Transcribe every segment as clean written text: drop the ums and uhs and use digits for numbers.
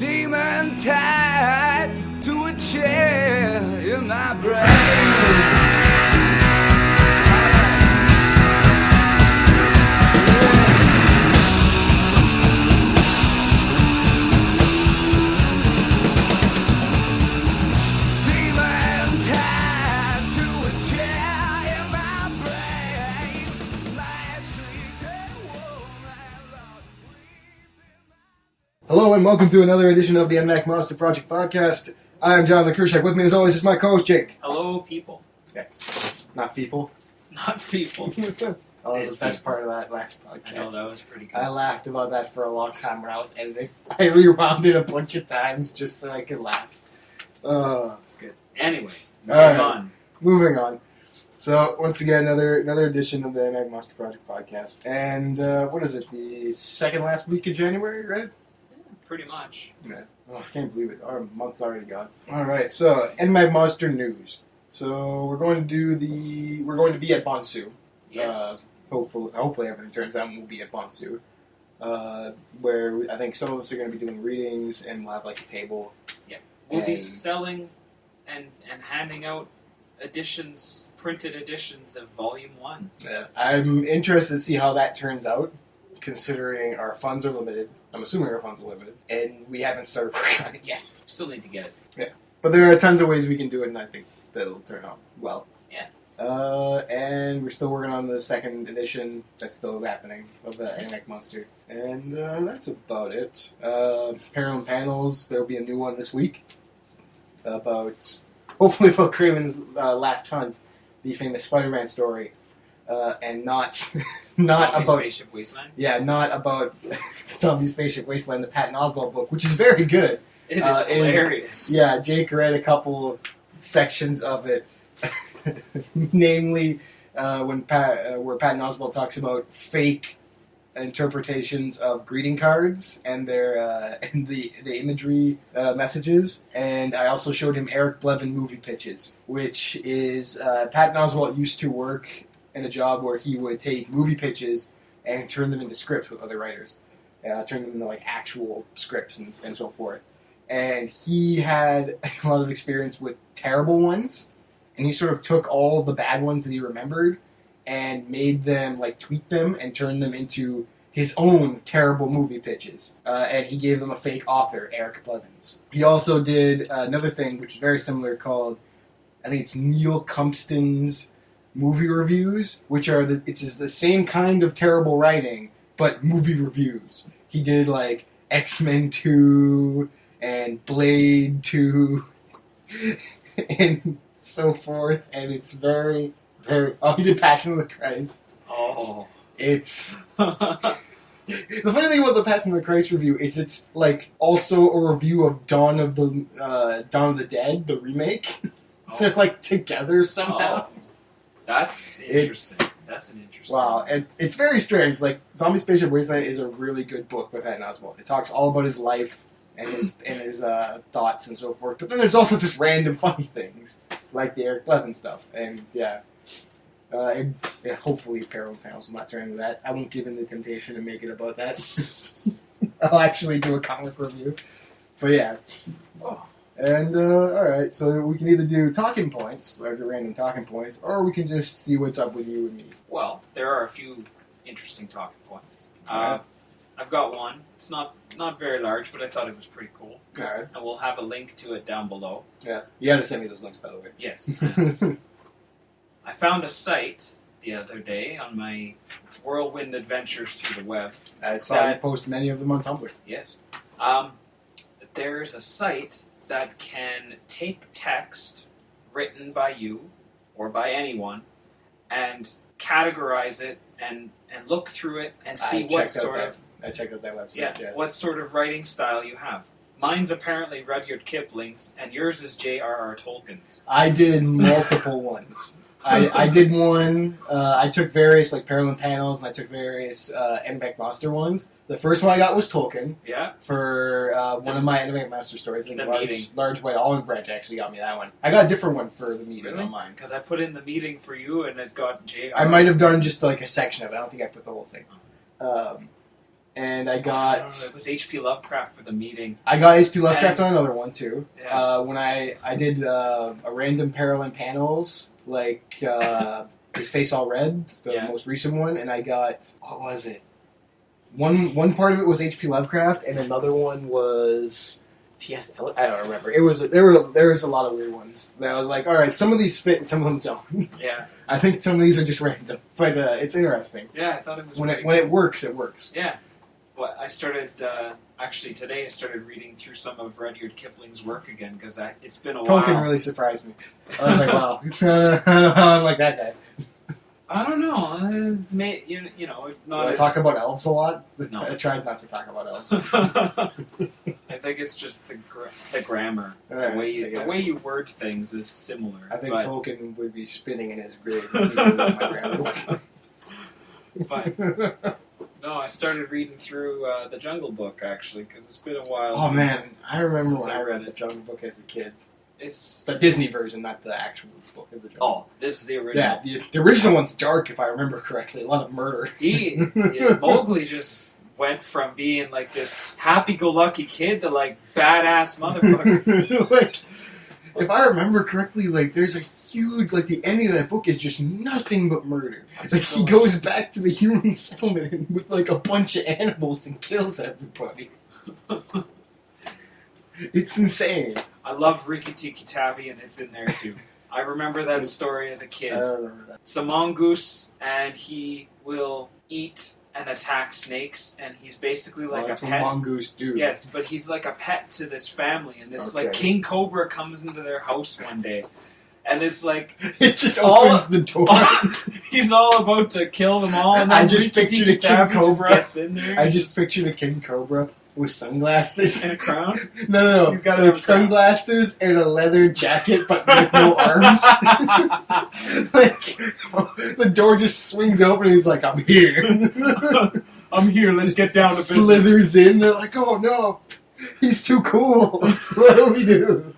demon tied to a chair in my brain. Hello and welcome to another edition of the Enigmatic Monster Project Podcast. I am Jonathan Krushak. With me as always is my co-host Jake. Hello, people. Yes. Not people. Not people. That was the best part of that last podcast. I know, that was pretty good. I laughed about that for a long time when I was editing. I rewound it a bunch of times just so I could laugh. That's good. Anyway, moving on. So, once again, another edition of the Enigmatic Monster Project Podcast. And, what is it, the second last week of January, right? Pretty much. Yeah. Oh, I can't believe it. Our month's already gone. Alright, so, Enigmatic Monster news. So, we're going to be at Bonsu. Yes. Hopefully everything turns out and we'll be at Bonsu. Where I think some of us are going to be doing readings and we'll have like a table. Yeah. We'll be selling and handing out printed editions of Volume 1. Yeah. I'm interested to see how that turns out, considering our funds are limited. I'm assuming our funds are limited. And we haven't started working on it yet. Still need to get it. Yeah. But there are tons of ways we can do it, and I think that it'll turn out well. Yeah. And we're still working on the second edition that's still happening of the Enigmatic Monster. And that's about it. Parallel Panels, there'll be a new one this week. Hopefully about Craven's Last Hunt, the famous Spider-Man story. And not about Spaceship Wasteland? Yeah, not about Zombie Spaceship Wasteland, the Patton Oswalt book, which is very good. It is hilarious. Yeah, Jake read a couple sections of it, namely where Patton Oswalt talks about fake interpretations of greeting cards and their and the imagery messages. And I also showed him Eric Blevin movie pitches, which is Patton Oswalt used to work in a job where he would take movie pitches and turn them into scripts with other writers, turn them into like actual scripts and so forth. And he had a lot of experience with terrible ones, and he sort of took all of the bad ones that he remembered and made them, like, tweak them and turn them into his own terrible movie pitches. And he gave them a fake author, Eric Blevins. He also did another thing, which is very similar, called, I think it's Neil Cumpston's movie reviews, which are it's the same kind of terrible writing, but movie reviews. He did, like, X-Men 2... and Blade 2, and so forth, and it's very, very... Oh, he did Passion of the Christ. Oh. It's... The funny thing about the Passion of the Christ review is it's, like, also a review of Dawn of the Dead, the remake. Oh. They're, like, together somehow. Oh. That's interesting. That's an interesting... Wow, it's very strange. Like, Zombie Spaceship Wasteland is a really good book with Patton Oswalt. It talks all about his life and his thoughts and so forth. But then there's also just random funny things, like the Eric Blevin stuff. And, yeah. And hopefully Parallel Panels will not turn into that. I won't give in the temptation to make it about that. I'll actually do a comic review. But, yeah. Oh. And, alright, so we can either do talking points, like random talking points, or we can just see what's up with you and me. Well, there are a few interesting talking points. Right. I've got one. It's not very large, but I thought it was pretty cool. Alright. And we'll have a link to it down below. Yeah. You gotta send me those links, by the way. Yes. I found a site the other day on my whirlwind adventures through the web. I saw you post many of them on Tumblr. Yes. There's a site that can take text written by you or by anyone and categorize it and look through it and see what sort of... I checked out that website, yeah. What sort of writing style you have. Mine's apparently Rudyard Kipling's, and yours is J.R.R. Tolkien's. I did multiple ones. I did one, I took various, like, Parallel Panels, and I took various Enigmatic Monster ones. The first one I got was Tolkien. Yeah. For one of my Enigmatic Monster stories. I think meeting. Large White Olive Branch actually got me that one. I got a different one for the meeting on mine. Because I put in the meeting for you, and it got J.R. I might have done just, like, a section of it. I don't think I put the whole thing. and I It got was H.P. Lovecraft for the meeting. H.P. Lovecraft on another one too. Yeah. When I did a random Parallel Panels, like His Face All Red, the most recent one, and I got, what was it? One part of it was H.P. Lovecraft, and another one was T.S. Eliot. I don't remember. There was a lot of weird ones that I was like, all right, some of these fit, and some of them don't. Yeah. I think some of these are just random, but it's interesting. Yeah, I thought it was When it works, it works. Yeah. Well, I started, actually today I started reading through some of Rudyard Kipling's work again, because it's been a while. Tolkien really surprised me. I was like, wow. I'm like that guy. I don't know. It's not Do I talk about elves a lot? No. I tried not to talk about elves. I think it's just the grammar. Right, the way you word things is similar. I think but, Tolkien would be spinning in his grave if he knew what my grammar looks like. but no, I started reading through the Jungle Book actually because it's been a while. Oh man, I remember since when I I read read the Jungle Book as a kid. It's The Disney version, not the actual book of the Jungle Book. Oh, this is the original. Yeah, the original one's dark, if I remember correctly. A lot of murder. Mowgli just went from being like this happy-go-lucky kid to like badass motherfucker. Like, if I remember correctly, like there's a huge, like the ending of that book is just nothing but murder. Like he goes back to the human settlement with like a bunch of animals and kills everybody. It's insane. I love Rikki Tikki Tavi, and it's in there too. I remember that story as a kid. I don't remember that. It's a mongoose, and he will eat and attack snakes, and he's basically like that's a what pet. mongoose do. Yes, but he's like a pet to this family, and this like Okay. king cobra comes into their house one day, and it's like It just All- opens the door. he's all about to kill them all, and I then just Rikki pictured a Tikki king Tavi just cobra. gets in there. I and just pictured a king cobra with sunglasses. and a crown. No. He's gotta Like have a crown. sunglasses and a leather jacket, but with no arms. Like the door just swings open, and he's like, "I'm here." I'm here. Let's get down to business. Slithers in. They're like, "Oh no, he's too cool. What do we do?"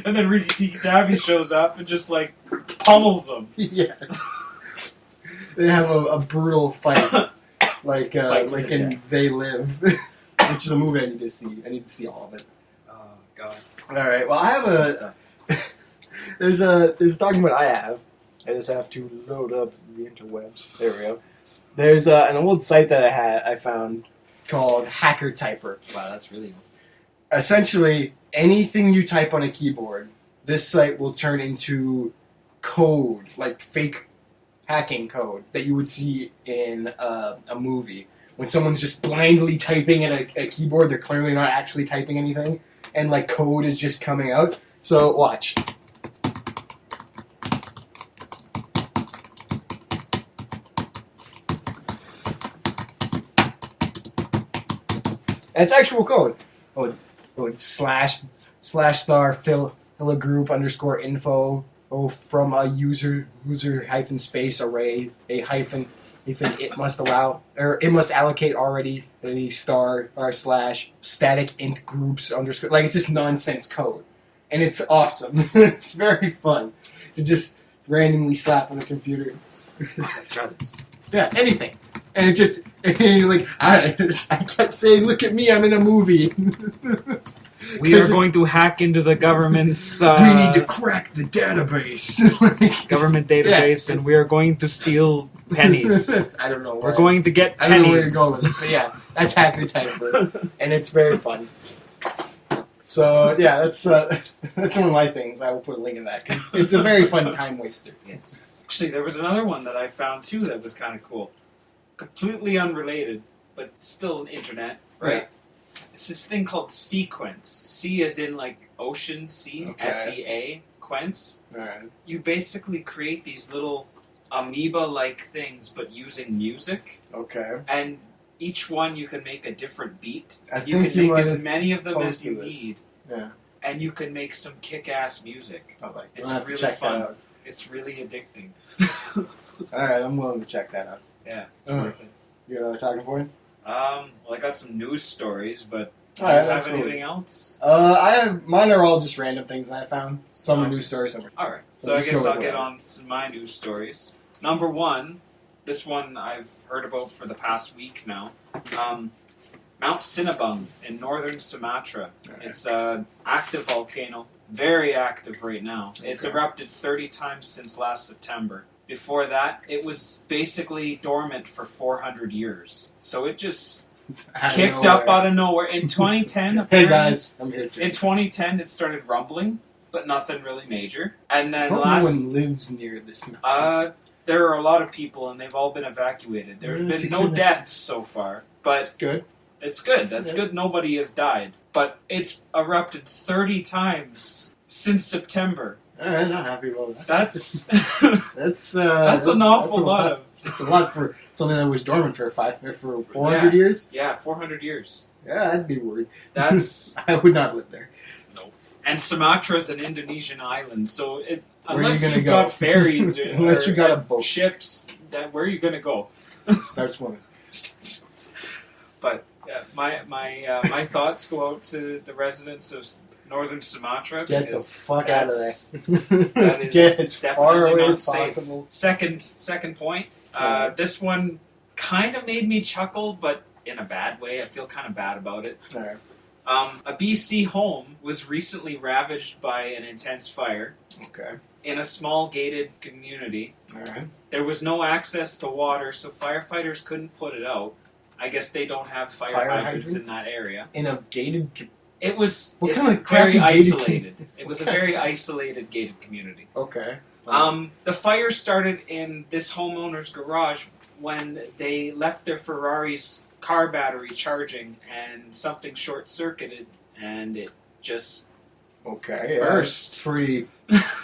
And then Rikki Tikki Tavi shows up and just like pummels them. Yeah. They have a brutal fight, like Fight to like the in death. They Live, which is a movie I need to see. I need to see all of it. Oh god. All right. Well, I have Good a. stuff. There's a document I have. I just have to load up the interwebs. There we go. There's an old site that I found called Hacker Typer. Wow, that's really. Essentially, anything you type on a keyboard, this site will turn into code, like fake hacking code that you would see in a movie. When someone's just blindly typing at a keyboard, they're clearly not actually typing anything, and like code is just coming out. So watch. It's actual code. Slash star fill a group underscore info from a user hyphen space array a hyphen it must allocate already a star or slash static int groups underscore, like it's just nonsense code, and it's awesome. It's very fun to just randomly slap on a computer. Try this. Yeah, anything. And it just, like, I kept saying, look at me, I'm in a movie. We are going to hack into the government's we need to crack the database. Like, government database, and we are going to steal pennies. I don't know. We're going to get I don't know where pennies. you're going with it, but yeah, that's Hacker Typer, and it's very fun. So yeah, that's one of my things. I will put a link in that because it's a very fun time waster. Yes. Actually, there was another one that I found too that was kind of cool. Completely unrelated, but still internet. Right. It's this thing called Sequence. C as in like ocean sea, Okay. SEA, quence. Alright. You basically create these little amoeba-like things, but using music. Okay. And each one you can make a different beat. I You think can you make might as have many of them as you posted this. need. Yeah. And you can make some kick-ass music. I'll like. It's I'll have to really check fun. that out. It's really addicting. Alright, I'm willing to check that out. Yeah, it's Oh. worth it. You got another talking point? Well, I got some news stories, but do Alright, you that's have cool. anything else? Mine are all just random things that I found. Some are Okay. news stories, some are. Alright, so So I let's guess go I'll with get one. on to my news stories. Number one, this one I've heard about for the past week now. Mount Sinabung in northern Sumatra. It's an active volcano, very active right now. It's erupted 30 times since last September. Before that, it was basically dormant for 400 years. So it just kicked up out of nowhere. In 2010, hey guys, I'm here too. In 2010, it started rumbling, but nothing really major. And then no one lives near this mountain. There are a lot of people, and they've all been evacuated. There's been no deaths so far, but it's good. It's good. That's good. Nobody has died, but it's erupted 30 times since September. I'm not happy about that. That's that's an awful lot. It's a lot for something that was dormant for 400 years. Yeah, 400 years. Yeah, I'd be worried. That's I would not live there. No. And Sumatra's an Indonesian island, so unless you've got ferries unless you got a boat, ships, where are you gonna go? Start swimming. But my thoughts go out to the residents of northern Sumatra. Get the fuck out of there. That is Get as far away as possible. Second point. This one kind of made me chuckle, but in a bad way. I feel kind of bad about it. Right. A BC home was recently ravaged by an intense fire. Okay. In a small gated community. All right. There was no access to water, so firefighters couldn't put it out. I guess they don't have fire hydrants in that area. In a gated It was very isolated. It was a very isolated gated community. Okay. The fire started in this homeowner's garage when they left their Ferrari's car battery charging and something short-circuited and it just burst. That's pretty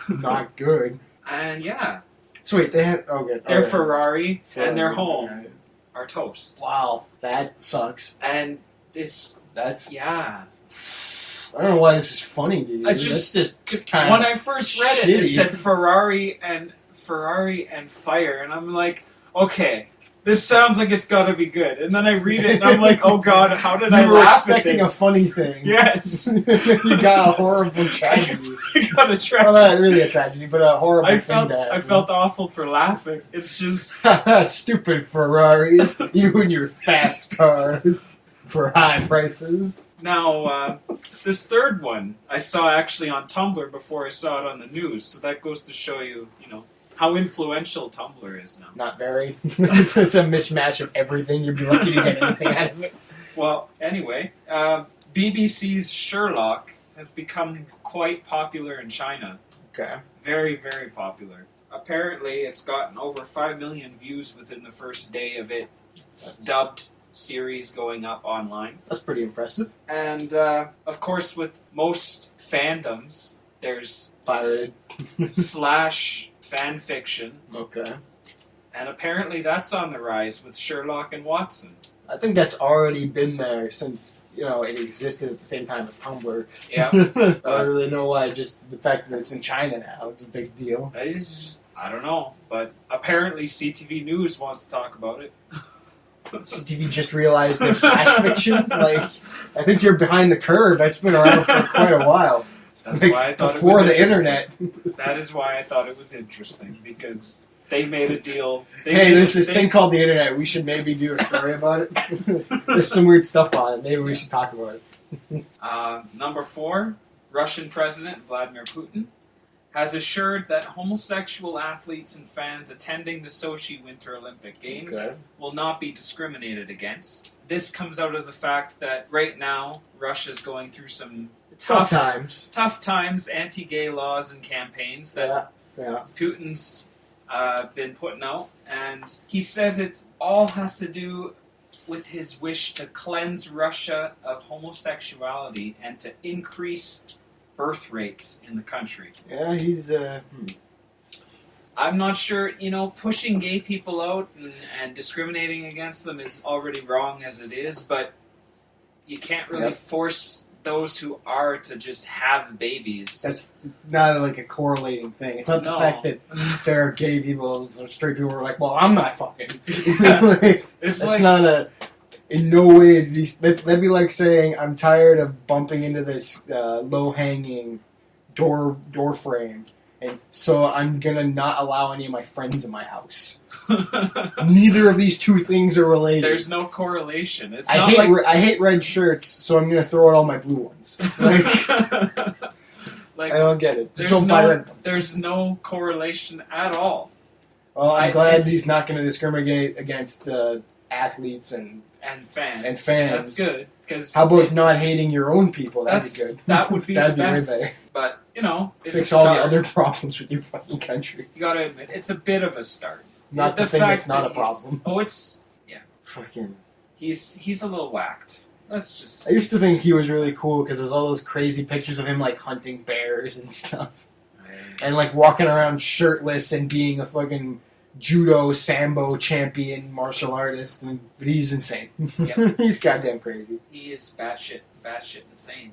not good. And yeah. So wait, they had their Ferrari and their home are toast. Wow, that sucks. And that's yeah. I don't know why this is funny, dude. It's just kind when I first read it said Ferrari and fire, and I'm like, okay, this sounds like it's got to be good. And then I read it, and I'm like, oh god, how did I laugh at this? You were expecting a funny thing. Yes. You got a horrible tragedy. I got a tragedy. Well, not really a tragedy, but a horrible thing to happen. I felt awful for laughing. It's just stupid Ferraris. You and your fast cars for high prices. Now, this third one I saw actually on Tumblr before I saw it on the news, so that goes to show you, how influential Tumblr is now. Not very. It's a mismatch of everything. You'd be lucky to get anything out of it. Well, anyway, BBC's Sherlock has become quite popular in China. Okay. Very, very popular. Apparently, it's gotten over 5 million views within the first day of its dubbed series going up online. That's pretty impressive. And, of course, with most fandoms, there's pirated slash fan fiction. Okay. And apparently that's on the rise with Sherlock and Watson. I think that's already been there since, it existed at the same time as Tumblr. Yeah. I don't really know why, just the fact that it's in China now is a big deal. I don't know, but apparently CTV News wants to talk about it. CTV just realized there's slash fiction? I think you're behind the curve. That's been around for quite a while. That's why I thought before it was the internet. That is why I thought it was interesting, because they made a deal. There's this thing called the internet. We should maybe do a story about it. There's some weird stuff on it. Maybe we should talk about it. Number 4, Russian President Vladimir Putin has assured that homosexual athletes and fans attending the Sochi Winter Olympic Games will not be discriminated against. This comes out of the fact that right now Russia's going through some tough times, anti-gay laws and campaigns that Putin's been putting out, and he says it all has to do with his wish to cleanse Russia of homosexuality and to increase birth rates in the country. Yeah, he's I'm not sure, pushing gay people out and discriminating against them is already wrong as it is, but you can't really force those who are to just have babies. That's not a correlating thing. It's not the fact that there are gay people or straight people who are like, well, I'm not fucking. It's not in no way, that'd be like saying, I'm tired of bumping into this low-hanging door frame, And so I'm gonna not allow any of my friends in my house. Neither of these two things are related. There's no correlation. It's I not hate like I hate red shirts, so I'm gonna throw out all my blue ones. Like, like I don't get it. Just there's don't buy red ones. there's no correlation at all. Well, I'm glad it's- he's not going to discriminate against athletes and And fans. fans. That's good. Because how about not hating your own people? That'd be good. That would be That'd the be way best. better. But it's Fix a all start. the other problems with your fucking country. You gotta admit, it's a bit of a start. Not the thing fact that's not that a problem. it's Fucking. he's a little whacked. Let's just. I used to think he was really cool because there's all those crazy pictures of him like hunting bears and stuff, and like walking around shirtless and being a fucking judo sambo champion martial artist. But he's insane. Yep. He's goddamn crazy. He is batshit insane.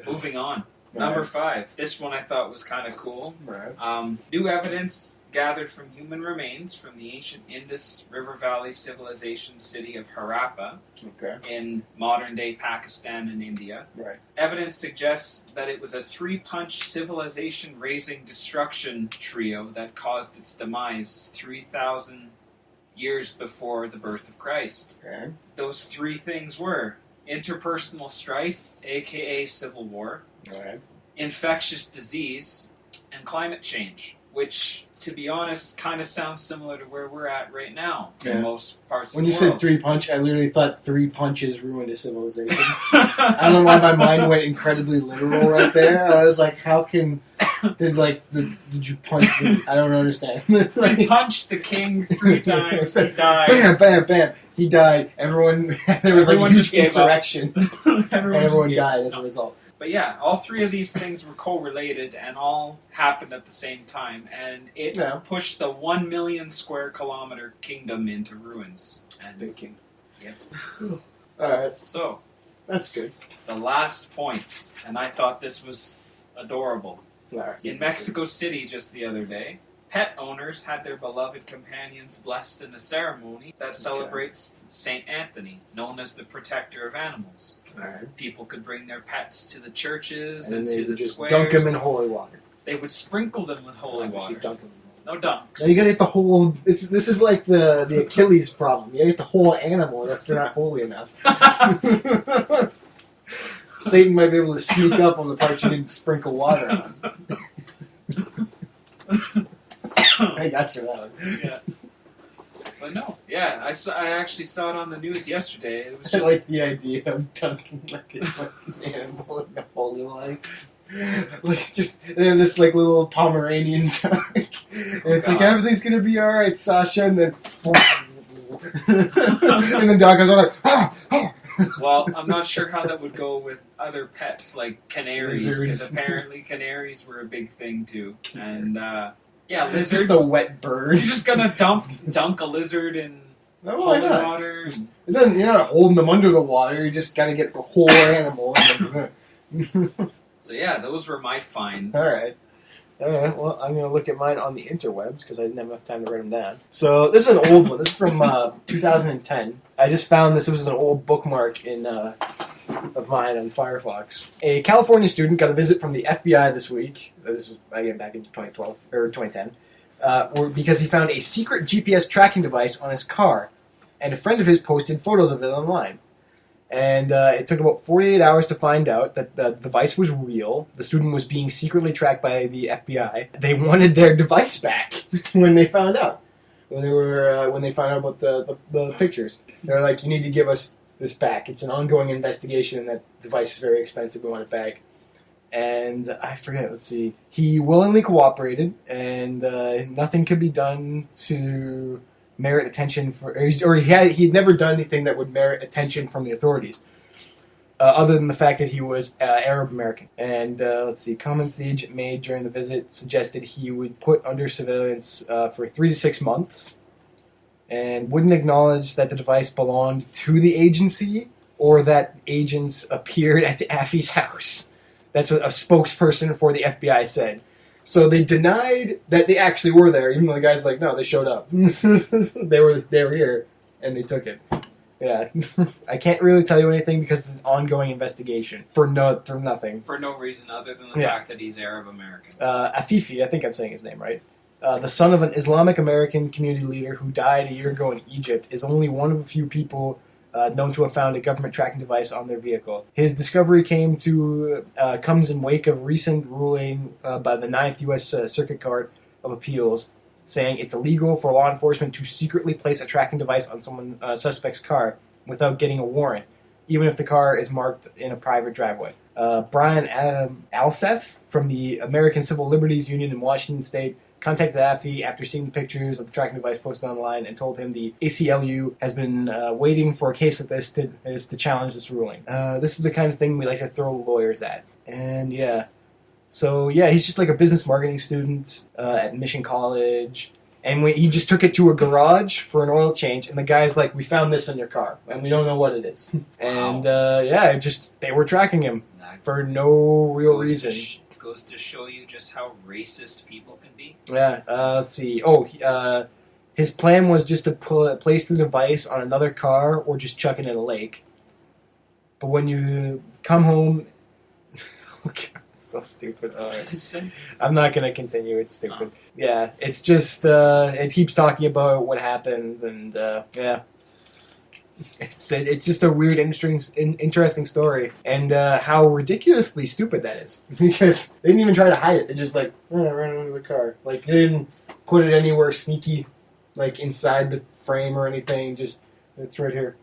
Moving on. Number 5. This one I thought was kind of cool. Right. New evidence gathered from human remains from the ancient Indus River Valley civilization city of Harappa Okay. in modern-day Pakistan and India. Right. Evidence suggests that it was a 3-punch civilization-raising destruction trio that caused its demise 3,000 years before the birth of Christ. Okay. Those 3 things were interpersonal strife, aka civil war, Right. infectious disease, and climate change, which, to be honest, kind of sounds similar to where we're at right now in most parts When of you the said world. 3 punch, I literally thought 3 punches ruined a civilization. I don't know why my mind went incredibly literal right there. I was like, how can... Did you punch the... I don't understand. He punched the king 3 times, he died. Bam, bam, bam. He died. Everyone... There was like a Everyone huge just gave up. insurrection. And everyone just died gave as a up. result. But yeah, all 3 of these things were correlated and all happened at the same time, and it pushed the 1 million square kilometer kingdom into ruins. And Thinking. Yep. Alright, So, that's good. the last point, and I thought this was adorable. Alright. In Mexico City just the other day, pet owners had their beloved companions blessed in a ceremony that celebrates St. Anthony, known as the protector of animals. Alright. People could bring their pets to the churches And and then to you the just squares. dunk them in holy water. They would sprinkle them with holy Obviously, water. dunk 'em. No dunks. Now you gotta get the whole... This is like the Achilles problem. You gotta get the whole animal, or else they're not holy enough. Satan might be able to sneak up on the part you didn't sprinkle water on. I got you that one. Yeah. But no. Yeah, I actually saw it on the news yesterday. It was I just... like the idea of dunking like an animal in the holy water. Like they have this like little Pomeranian dog, and it's like God. everything's gonna be all right, Sasha, and then and the dog goes all like, ah. Well, I'm not sure how that would go with other pets like canaries, because Lizards. apparently canaries were a big thing too. And yeah, It's lizards. just a wet bird. You're just gonna dunk a lizard in No, why holy not? water. It doesn't, you're not holding them under the water. You just got to get the whole animal. So yeah, those were my finds. All right. Well, I'm going to look at mine on the interwebs because I didn't have enough time to write them down. So this is an old one. This is from 2010. I just found this. It was an old bookmark of mine on Firefox. A California student got a visit from the FBI this week. This is, again, back in 2012 or 2010. Because he found a secret GPS tracking device on his car. And a friend of his posted photos of it online. And it took about 48 hours to find out that the device was real. The student was being secretly tracked by the FBI. They wanted their device back when they found out. When they found out about the pictures. They're like, you need to give us this back. It's an ongoing investigation, and that device is very expensive. We want it back. And I forget, let's see. He willingly cooperated, and nothing could be done to merit attention he'd never done anything that would merit attention from the authorities, other than the fact that he was Arab American. And let's see, comments the agent made during the visit suggested he would put under surveillance for 3 to 6 months, and wouldn't acknowledge that the device belonged to the agency or that agents appeared at Affy's house. That's what a spokesperson for the FBI said. So they denied that they actually were there, even though the guy's like, no, they showed up. they were here, and they took it. Yeah. I can't really tell you anything because it's an ongoing investigation for nothing. For no reason other than the Yeah. fact that he's Arab American. Afifi, I think I'm saying his name right. The son of an Islamic American community leader who died a year ago in Egypt, is only one of a few people known to have found a government tracking device on their vehicle. His discovery comes in wake of recent ruling by the 9th U.S. Circuit Court of Appeals, saying it's illegal for law enforcement to secretly place a tracking device on someone suspect's car without getting a warrant, even if the car is marked in a private driveway. Brian Alseth from the American Civil Liberties Union in Washington State contacted Affy after seeing the pictures of the tracking device posted online and told him the ACLU has been waiting for a case like this to challenge this ruling. This is the kind of thing we like to throw lawyers at. And yeah. So yeah, he's just like a business marketing student at Mission College. And he just took it to a garage for an oil change, and the guy's like, "We found this in your car, and we don't know what it is." And they were tracking him for no real reason. Goes to show you just how racist people can be. Yeah. Let's see. His plan was just to place the device on another car or just chuck it in a lake. But when you come home, okay. So stupid. I'm not going to continue. It's stupid. Oh. Yeah, it's just, it keeps talking about what happened, and, yeah. It's just a weird, interesting story, and how ridiculously stupid that is. Because they didn't even try to hide it. They just, like, ran under the car. Like, they didn't put it anywhere sneaky, like, inside the frame or anything. Just, it's right here.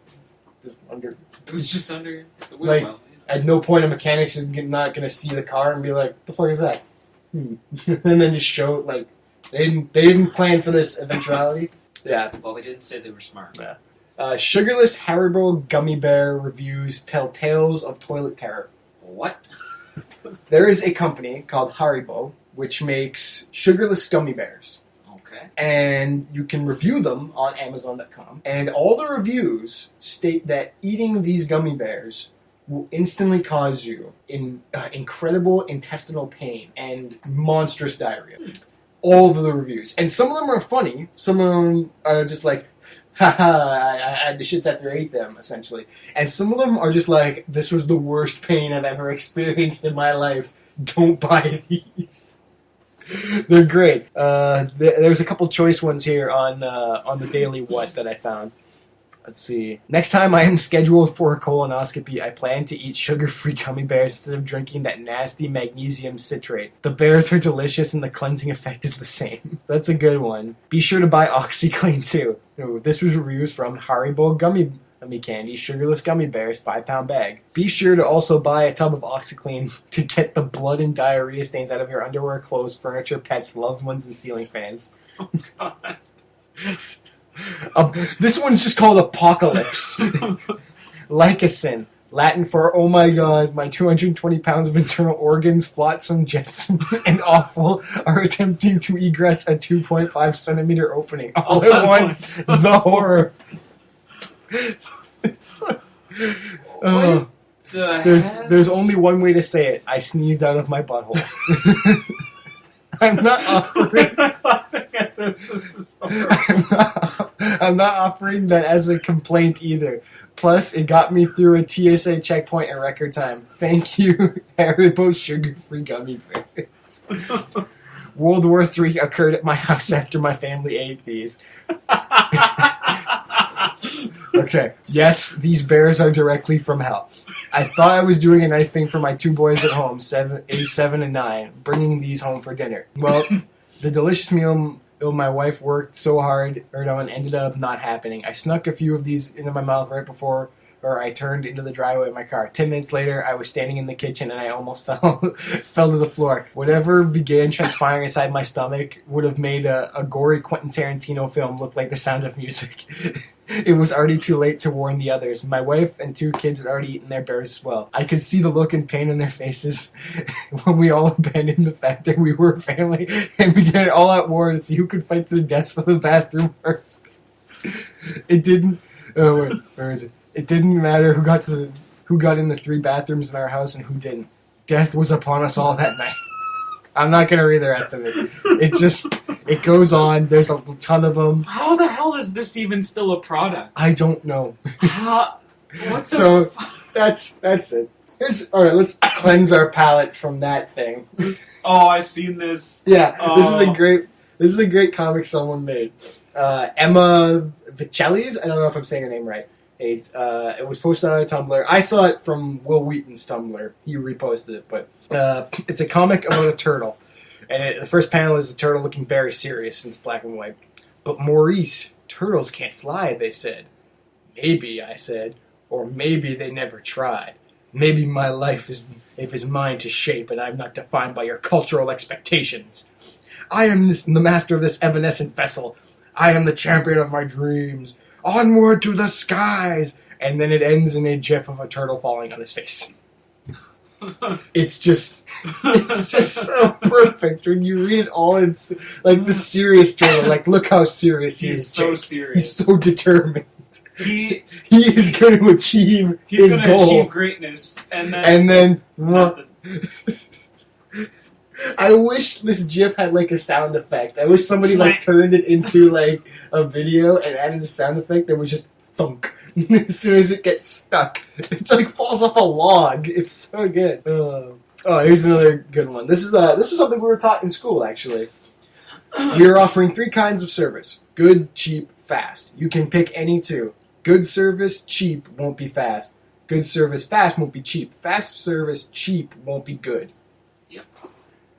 Just under. It was just under the wheel like, well. At no point a mechanic's is not going to see the car and be like, "The fuck is that?" And then just show it, like, they didn't plan for this eventuality. Yeah. Well, they didn't say they were smart. Yeah. Sugarless Haribo gummy bear reviews tell tales of toilet terror. What? There is a company called Haribo which makes sugarless gummy bears. Okay. And you can review them on Amazon.com. And all the reviews state that eating these gummy bears will instantly cause you incredible intestinal pain and monstrous diarrhea. All of the reviews. And some of them are funny. Some of them are just like, haha, I had the shits after I ate them, essentially. And some of them are just like, this was the worst pain I've ever experienced in my life. Don't buy these. They're great. There's a couple choice ones here on the Daily What that I found. Let's see. Next time I am scheduled for a colonoscopy, I plan to eat sugar-free gummy bears instead of drinking that nasty magnesium citrate. The bears are delicious and the cleansing effect is the same. That's a good one. Be sure to buy OxyClean too. This was reviews from Haribo Gummy Candy, sugarless gummy bears, 5-pound bag. Be sure to also buy a tub of OxyClean to get the blood and diarrhea stains out of your underwear, clothes, furniture, pets, loved ones, and ceiling fans. Oh, God. This one's just called Apocalypse. Lycosin, Latin for, oh my god, my 220 pounds of internal organs, flotsam, jetsam, and awful are attempting to egress a 2.5 centimeter opening. All at once, the horror. There's only one way to say it. I sneezed out of my butthole. I'm not offering. I'm not offering that as a complaint either. Plus, it got me through a TSA checkpoint in record time. Thank you, Haribo sugar-free gummy bears. World War III occurred at my house after my family ate these. Okay, yes, these bears are directly from hell. I thought I was doing a nice thing for my two boys at home, age 7 and 9, bringing these home for dinner. Well, the delicious meal my wife worked so hard on ended up not happening. I snuck a few of these into my mouth right before I turned into the driveway of my car. 10 minutes later, I was standing in the kitchen and I almost fell to the floor. Whatever began transpiring inside my stomach would have made a gory Quentin Tarantino film look like The Sound of Music. It was already too late to warn the others. My wife and 2 kids had already eaten their bears as well. I could see the look and pain in their faces when we all abandoned the fact that we were a family and began all out war to see who could fight to the death for the bathroom first. It didn't... Oh, wait, where is it? It didn't matter who got in the 3 bathrooms in our house and who didn't. Death was upon us all that night. I'm not gonna read the rest of it. It goes on. There's a ton of them. How the hell is this even still a product? I don't know. What the So fuck? that's it. All right, let's cleanse our palate from that thing. Oh, I seen this. Yeah, Oh. This is a great comic someone made. Emma Vicelli's. I don't know if I'm saying her name right. It was posted on Tumblr. I saw it from Will Wheaton's Tumblr. He reposted it, but it's a comic about a turtle. And the first panel is the turtle looking very serious, since black and white. But Maurice, turtles can't fly, they said. Maybe, I said. Or maybe they never tried. Maybe my life is mine to shape, and I'm not defined by your cultural expectations. I am the master of this evanescent vessel. I am the champion of my dreams. Onward to the skies! And then it ends in a gif of a turtle falling on his face. It's just so perfect when you read it all. It's like the serious turtle. Like, look how serious he is. He's so Jake. serious. He's so determined. He is going to achieve his gonna goal. achieve greatness, and then nothing. I wish this GIF had like a sound effect. I wish somebody like turned it into like a video and added a sound effect that was just thunk as soon as it gets stuck. It's like falls off a log. It's so good. Oh, here's another good one. This is something we were taught in school actually. We are offering 3 kinds of service: good, cheap, fast. You can pick any 2. Good service, cheap, won't be fast. Good service, fast, won't be cheap. Fast service, cheap, won't be good. Yep.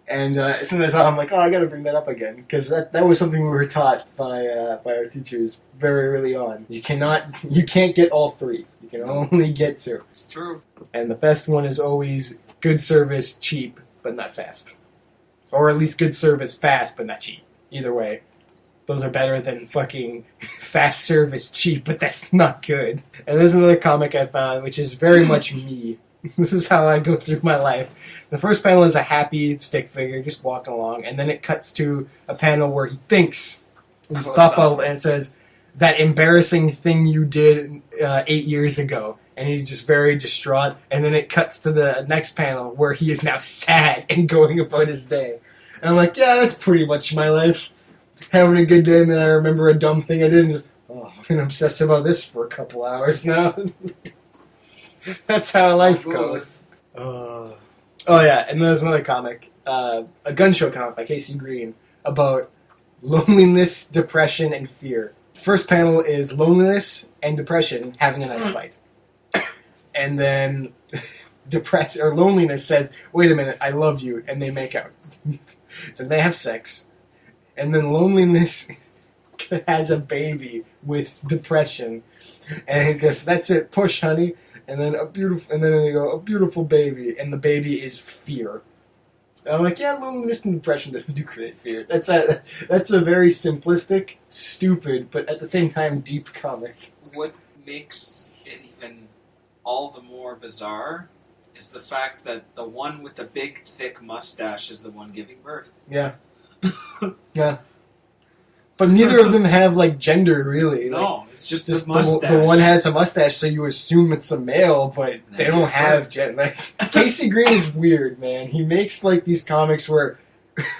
And as soon as I'm like, I gotta bring that up again, because that was something we were taught by our teachers very early on. You can't get all 3. You can only get 2. It's true. And the best one is always good service, cheap, but not fast. Or at least good service, fast, but not cheap. Either way. Those are better than fucking fast service cheap, but that's not good. And there's another comic I found, which is very much me. This is how I go through my life. The first panel is a happy stick figure just walking along, and then it cuts to a panel where he thinks, and it says, that embarrassing thing you did 8 years ago. And he's just very distraught. And then it cuts to the next panel where he is now sad and going about his day. And I'm like, yeah, that's pretty much my life. Having a good day, and then I remember a dumb thing I did, and just, I'm going to obsess about this for a couple hours now. That's how life goes. Oh yeah, and there's another comic, a gun show comic by Casey Green, about loneliness, depression, and fear. First panel is loneliness and depression having a knife fight. And then loneliness says, wait a minute, I love you, and they make out. So they have sex. And then loneliness has a baby with depression, and he goes, "That's it, push, honey." And then they go, "A beautiful baby," and the baby is fear. And I'm like, yeah, loneliness and depression do create fear. That's a very simplistic, stupid, but at the same time deep comic. What makes it even all the more bizarre is the fact that the one with the big, thick mustache is the one giving birth. Yeah. Yeah. But neither of them have, like, gender, really. No, like, it's just the mustache. The one has a mustache, so you assume it's a male, but they don't have gender. Like, Casey Green is weird, man. He makes, like, these comics where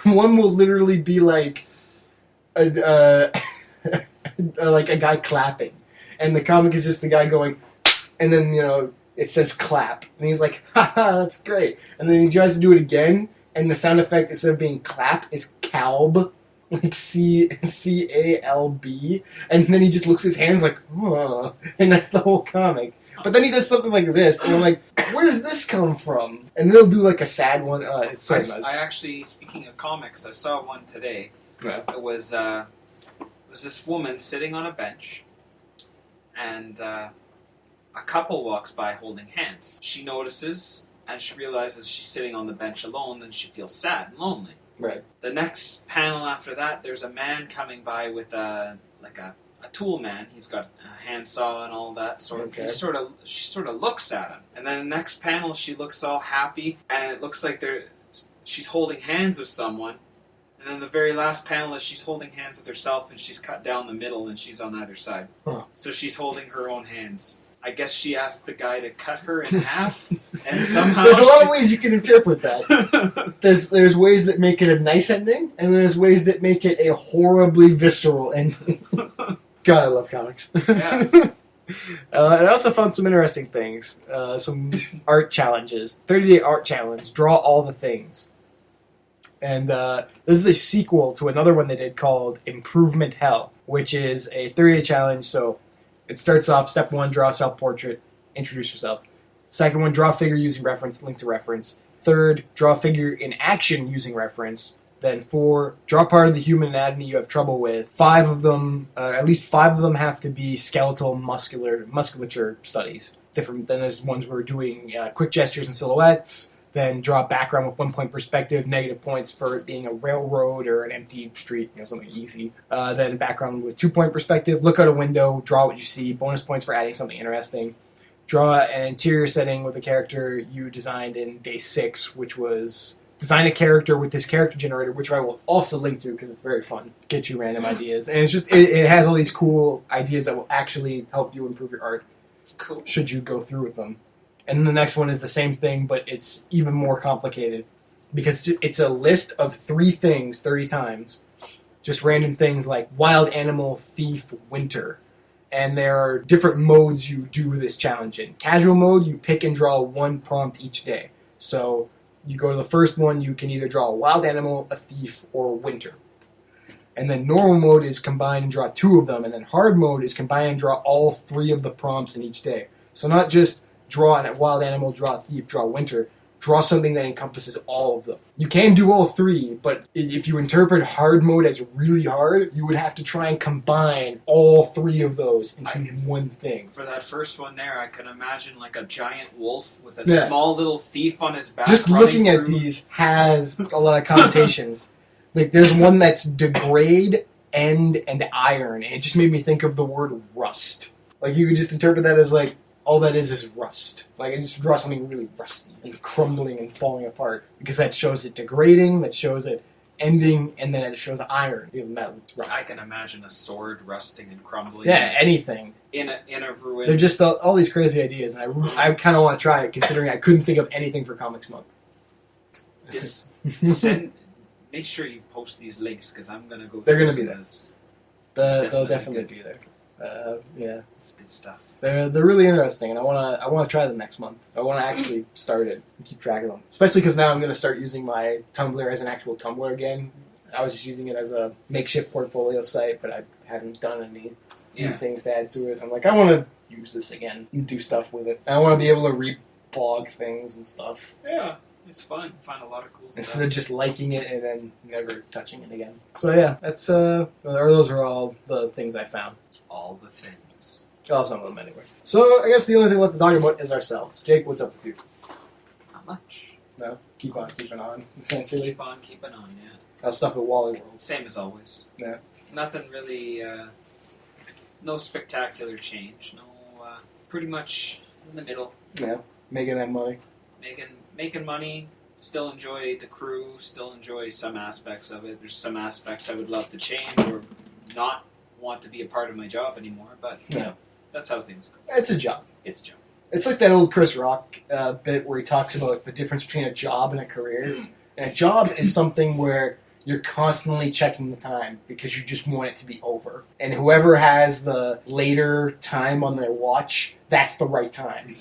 one will literally be, like, like a guy clapping. And the comic is just the guy going, and then, it says clap. And he's like, haha, that's great. And then he tries to do it again, and the sound effect, instead of being clap, is calb. Like C-A-L-B. And then he just looks at his hands like, oh. And that's the whole comic. But then he does something like this, and I'm like, where does this come from? And then he'll do like a sad one. It's so nuts. I actually, speaking of comics, I saw one today. Yeah. It was this woman sitting on a bench, and a couple walks by holding hands. She notices, and she realizes she's sitting on the bench alone, and she feels sad and lonely. Right. The next panel after that, there's a man coming by with a tool man. He's got a handsaw and all that. She sort of looks at him, and then the next panel, she looks all happy, and it looks like she's holding hands with someone. And then the very last panel is she's holding hands with herself, and she's cut down the middle, and she's on either side. Huh. So she's holding her own hands. I guess she asked the guy to cut her in half, and somehow There's a lot of ways you can interpret that. There's ways that make it a nice ending, and there's ways that make it a horribly visceral ending. God, I love comics. Yeah. I also found some interesting things. Some art challenges. 30-day art challenge. Draw all the things. And this is a sequel to another one they did called Improvement Hell, which is a 30-day challenge. So it starts off, step 1, draw a self-portrait, introduce yourself. Second one, draw a figure using reference, link to reference. Third, draw a figure in action using reference. Then 4, draw part of the human anatomy you have trouble with. 5 of them, at least 5 of them have to be skeletal musculature studies. Different than there's ones where we're doing quick gestures and silhouettes. Then draw a background with 1-point perspective, negative points for it being a railroad or an empty street, something easy. Then background with 2-point perspective, look out a window, draw what you see, bonus points for adding something interesting. Draw an interior setting with a character you designed in day 6, which was design a character with this character generator, which I will also link to because it's very fun. Get you random ideas. And it's just, it has all these cool ideas that will actually help you improve your art. Cool. Should you go through with them. And then the next one is the same thing, but it's even more complicated because it's a list of 3 things 30 times. Just random things like wild animal, thief, winter. And there are different modes you do this challenge in. Casual mode, you pick and draw 1 prompt each day. So you go to the first one, you can either draw a wild animal, a thief, or winter. And then normal mode is combine and draw 2 of them. And then hard mode is combine and draw all 3 of the prompts in each day. So not just draw a wild animal, draw a thief, draw winter. Draw something that encompasses all of them. You can do all 3, but if you interpret hard mode as really hard, you would have to try and combine all 3 of those into one thing. For that first one there, I can imagine like a giant wolf with a small little thief on his back. Just looking at these has a lot of connotations. Like there's one that's degrade, end, and iron, and it just made me think of the word rust. Like you could just interpret that as like, all that is rust. Like, I just draw something really rusty and crumbling and falling apart. Because that shows it degrading, that shows it ending, and then it shows iron. Because metal rust. I can imagine a sword rusting and crumbling. Yeah, anything. In a ruin. They're just all these crazy ideas, and I kind of want to try it, considering I couldn't think of anything for Comics Month. Make sure you post these links, because I'm going to go They're through going to be there. They'll definitely be there. Yeah, it's good stuff. They're really interesting, and I want to try them next month. I want to actually start it and keep track of them, especially because now I'm going to start using my Tumblr as an actual Tumblr again. I was just using it as a makeshift portfolio site, but I haven't done any new things to add to it. I'm like, I want to use this again and do stuff with it. I want to be able to reblog things and stuff. Yeah. It's fun. Find a lot of cool stuff. Instead of just liking it and then never touching it again. So yeah, those are all the things I found. All the things. Oh, some of them anyway. So I guess the only thing left to talk about is ourselves. Jake, what's up with you? Not much. No? Keep on keeping on, essentially. Keep on keeping on, yeah. How's stuff at Wally World? Same as always. Yeah. Nothing really, no spectacular change. No, pretty much in the middle. Yeah. Making that money. Making money, still enjoy the crew, still enjoy some aspects of it. There's some aspects I would love to change or not want to be a part of my job anymore, but that's how things go. It's a job. It's a job. It's like that old Chris Rock bit where he talks about the difference between a job and a career. And a job is something where you're constantly checking the time because you just want it to be over. And whoever has the later time on their watch, that's the right time.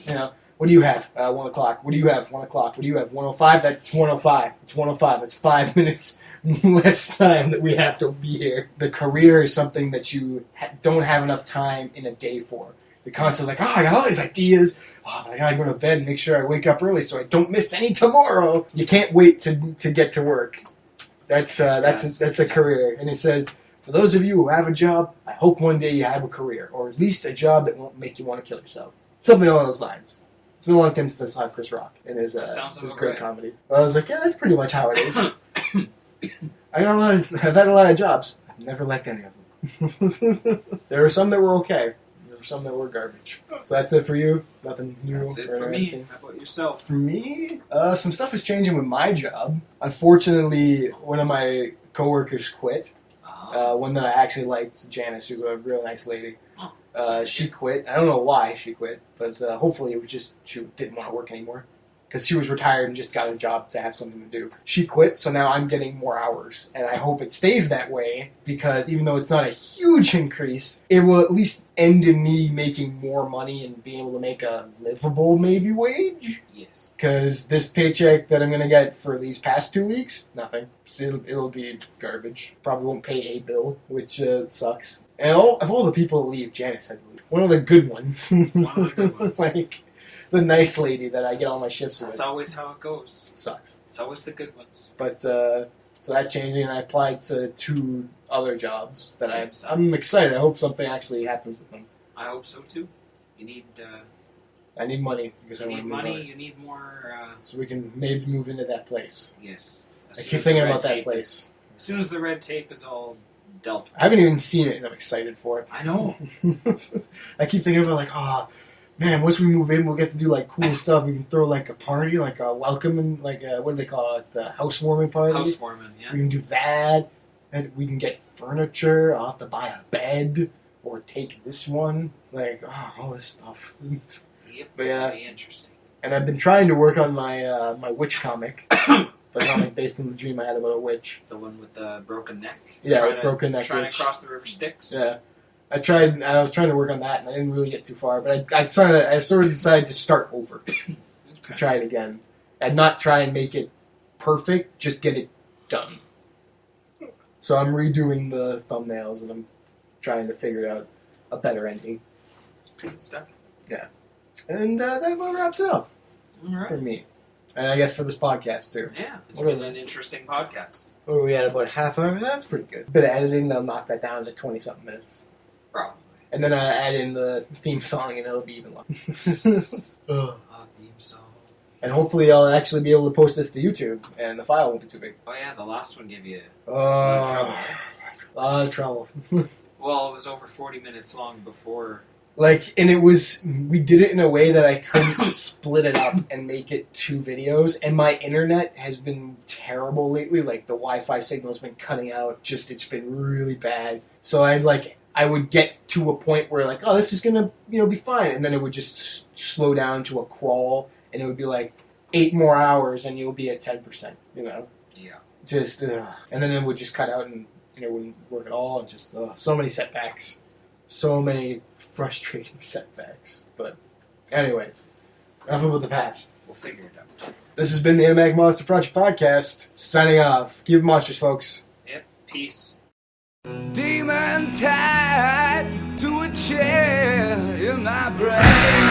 What do you have? 1 o'clock. What do you have? 1 o'clock. What do you have? 1:05? That's 1:05. It's 1:05. It's 5 minutes less time that we have to be here. The career is something that you don't have enough time in a day for. You're constantly like, I got all these ideas. I gotta go to bed and make sure I wake up early so I don't miss any tomorrow. You can't wait to get to work. That's a career. And it says, for those of you who have a job, I hope one day you have a career, or at least a job that won't make you want to kill yourself. Something along those lines. It's been a long time since I saw Chris Rock in his great comedy. Well, I was like, yeah, that's pretty much how it is. I've had a lot of jobs. I've never liked any of them. There were some that were okay. There were some that were garbage. So that's it for you? Nothing new That's it or for interesting? me. How about yourself? For me, some stuff is changing with my job. Unfortunately, one of my coworkers quit. One that I actually liked, Janice, who's a real nice lady. She quit. I don't know why she quit, but hopefully it was just she didn't want to work anymore. Because she was retired and just got a job to have something to do. She quit, so now I'm getting more hours. And I hope it stays that way, because even though it's not a huge increase, it will at least end in me making more money and being able to make a livable, maybe, wage. Yes. Because this paycheck that I'm going to get for these past 2 weeks, nothing. It'll be garbage. Probably won't pay a bill, which sucks. And of all the people that leave, Janice had to leave. One of the good ones. One of the good ones. Like... the nice lady that I get all my shifts with. That's always how it goes. Sucks. It's always the good ones. But, so that changed, and I applied to 2 other jobs that I'm excited. I hope something actually happens with them. I hope so, too. You need... I need money. Because you I need want money, you need more... so we can maybe move into that place. Yes. I keep thinking about that place. As soon as the red tape is all dealt with. I haven't even seen it, and I'm excited for it. I know. I keep thinking about, man, once we move in, we'll get to do, cool stuff. We can throw, a party, a welcome, and, what do they call it? The housewarming party? Housewarming, yeah. We can do that. And we can get furniture. I'll have to buy a bed. Or take this one. All this stuff. Yep, But, yeah. that'll be interesting. And I've been trying to work on my my witch comic. The comic based on the dream I had about a witch. The one with the broken neck? Yeah, broken neck Trying witch. to cross the river Styx? Yeah. I was trying to work on that, and I didn't really get too far. But I sort of decided to start over, Okay. try it again, and not try and make it perfect. Just get it done. So I'm redoing the thumbnails, and I'm trying to figure out a better ending. Good stuff. Yeah, and that about wraps it up All right. for me, and I guess for this podcast too. Yeah, it's What been an interesting podcast. What are we at? About half hour? That's pretty good. Bit of editing, that'll knock that down to 20-something minutes. Probably. And then I add in the theme song, and it'll be even longer. Ugh. Theme song. And hopefully I'll actually be able to post this to YouTube, and the file won't be too big. Oh yeah, the last one gave you A lot of trouble. Well, it was over 40 minutes long before. And we did it in a way that I couldn't split it up and make it 2 videos, and my internet has been terrible lately. The Wi-Fi signal's been cutting out, it's been really bad. So I would get to a point where this is gonna be fine, and then it would just slow down to a crawl, and it would be 8 more hours, and you'll be at 10%. Yeah. And then it would just cut out, and it wouldn't work at all. And so many setbacks, so many frustrating setbacks. But, anyways, enough about the past. We'll figure it out. This has been the Enigmatic Monster Project Podcast. Signing off. Keep it monsters, folks. Yep. Peace. Demon tied to a chair in my brain.